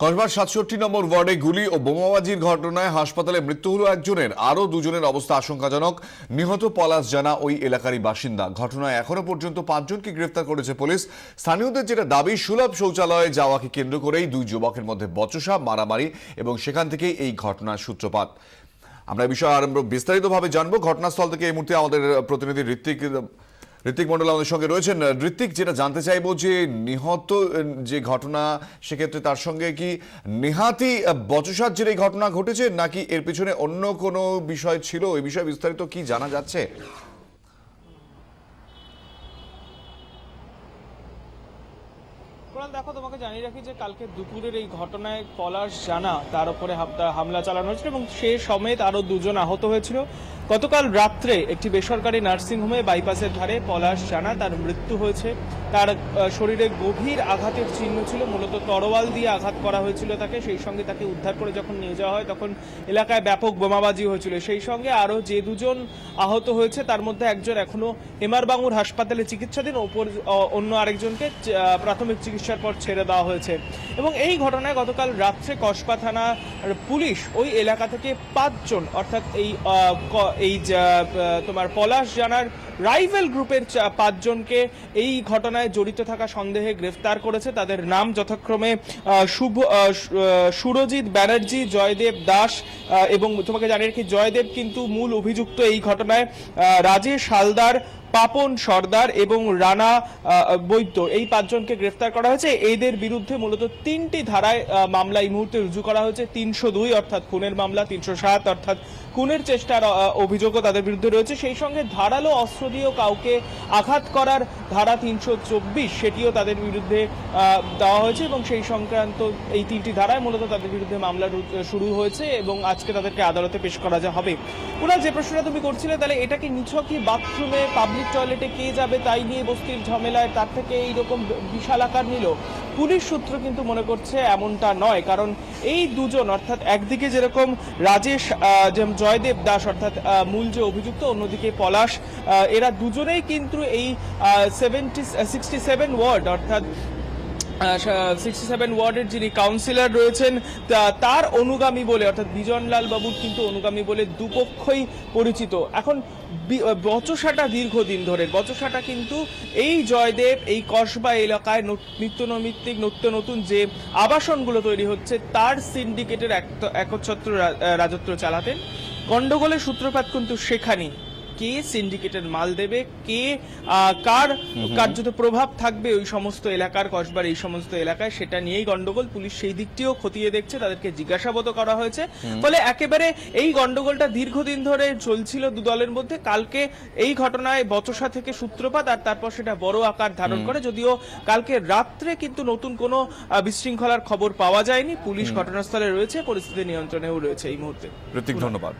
কসবার ৬৭ নম্বর ওয়ার্ডে গুলি ও বোমাবাজির ঘটনায় হাসপাতালে মৃত্যু হলো একজনের, আরও দুজনের অবস্থা আশঙ্কাজনক। নিহত পলাশ জানা ওই এলাকারই বাসিন্দা। ঘটনায় এখনো পর্যন্ত ৫ জনকে গ্রেফতার করেছে পুলিশ। স্থানীয়দের যেটা দাবি, সুলভ শৌচালয়ে যাওয়াকে কেন্দ্র করেই দুই যুবকের মধ্যে বচসা, মারামারি এবং সেখান থেকেই এই ঘটনার সূত্রপাত। আমরা এই বিষয়ে আরো বিস্তারিতভাবে জানবো। ঘটনাস্থল থেকে এই মুহূর্তে আমাদের প্রতিনিধি ঋত্বিক মন্ডল আমাদের সঙ্গে রয়েছেন। ঋত্বিক, যেটা জানতে চাইবো যে নিহত যে ঘটনা, সেক্ষেত্রে তার সঙ্গে কি নেহাতি বচসার যে এই ঘটনা ঘটেছে, নাকি এর পিছনে অন্য কোনো বিষয় ছিল? এই বিষয়ে বিস্তারিত কি জানা যাচ্ছে? দেখো, তোমাকে জানিয়ে রাখি যে কালকে দুপুরের এই ঘটনায় পলাশ জানা তার উপরে হামলা চালানো হয়েছিল এবং সে সমেত আরো দুজন আহত হয়েছিল। গতকাল রাত্রে একটি বেসরকারি নার্সিংহোমে বাইপাসের ধারে পলাশ জানা তার মৃত্যু হয়েছে। তার শরীরে গভীর আঘাতের চিহ্ন ছিল, মূলত তরোয়াল দিয়ে আঘাত করা হয়েছিল তাকে। সেই সঙ্গে তাকে উদ্ধার করে যখন নিয়ে যাওয়া হয় তখন এলাকায় ব্যাপক বোমাবাজি হয়েছিল। সেই সঙ্গে আরও যে দুজন আহত হয়েছে তার মধ্যে একজন এখনো এমআর-বাঙুর হাসপাতালে চিকিৎসাধীন, অন্য আরেকজনকে প্রাথমিক চিকিৎসার পর ছেড়ে দেওয়া হয়েছে। এবং এই ঘটনায় গতকাল রাত্রে কসবা থানার পুলিশ ওই এলাকা থেকে ৫ জন, অর্থাৎ এই তোমার পলাশ জানার রাইভেল গ্রুপের ৫ জনকে এই ঘটনায় জড়িত থাকা সন্দেহে গ্রেফতার করেছে। তাদের নাম যথাক্রমে সুরজিৎ ব্যানার্জি, জয়দেব দাস এবং তোমাকে জানিয়ে রাখি জয়দেব কিন্তু মূল অভিযুক্ত এই ঘটনায়। রাজেশ হালদার, পাপন সর্দার এবং রানা বৈদ্য, এই ৫ জনকে গ্রেফতার করা হয়েছে। এদের বিরুদ্ধে মূলত ৩টি ধারায় মামলা এই মুহূর্তে রুজু করা হয়েছে। ৩০২ অর্থাৎ খুনের মামলা, ৩০৭ অর্থাৎ খুনের চেষ্টার অভিযোগও তাদের বিরুদ্ধে রয়েছে। সেই সঙ্গে ধারালো অস্ত্র দিয়েও কাউকে আঘাত করার ধারা ৩২৪, সেটিও তাদের বিরুদ্ধে দেওয়া হয়েছে এবং সেই সংক্রান্ত এই ৩টি ধারায় মূলত তাদের বিরুদ্ধে মামলা শুরু হয়েছে এবং আজকে তাদেরকে আদালতে পেশ করা হবে। ওরা যে প্রশ্নটা তুমি করছিলে, তাহলে এটা কি নিছকই বাথরুমে, পাবলিক টয়লেটে কে যাবে তাই নিয়ে বস্তির ঝামেলায় তার থেকে এইরকম বিশাল আকার নিল? পুলিশ সূত্র কিন্তু মনে করছে এমনটা নয়, কারণ এই দুজন, অর্থাৎ একদিকে যেরকম রাজেশ জয়দেব দাস অর্থাৎ মূল যে অভিযুক্ত, অন্যদিকে পলাশ, এরা দুজনেই কিন্তু এই 67 ওয়ার্ড অর্থাৎ 67 ওয়ার্ডের যিনি কাউন্সিলর রয়েছেন তার অনুগামী বলে, অর্থাৎ বিজনলাল বাবুর কিন্তু অনুগামী বলে দুপক্ষই পরিচিত। এখন বচসাটা দীর্ঘদিন ধরে, বচসাটা কিন্তু এই জয়দেব এই কসবা এলাকায় নিত্য নতুন যে আবাসনগুলো তৈরি হচ্ছে তার সিন্ডিকেটের একচ্ছত্র রাজত্ব চালাতেন। গন্ডগোলের সূত্রপাত কিন্তু সেখানেই। কে সিন্ডিকেটের মাল দেবে, কে কার কার্যত প্রভাব থাকবে ওই সমস্ত এলাকার, কসবার এই সমস্ত এলাকায়, সেটা নিয়েই গন্ডগোল। পুলিশ সেই দিকটিও খতিয়ে দেখছে, তাদেরকে জিজ্ঞাসাবাদ করা হয়েছে। ফলে একেবারে এই গন্ডগোলটা দীর্ঘদিন ধরে চলছিল দু দলের মধ্যে। কালকে এই ঘটনায় বচসা থেকে সূত্রপাত, আর তারপর সেটা বড় আকার ধারণ করে। যদিও কালকে রাত্রে কিন্তু নতুন কোনো বিশৃঙ্খলার খবর পাওয়া যায়নি। পুলিশ ঘটনাস্থলে রয়েছে, পরিস্থিতি নিয়ন্ত্রণেও রয়েছে এই মুহূর্তে। ধন্যবাদ।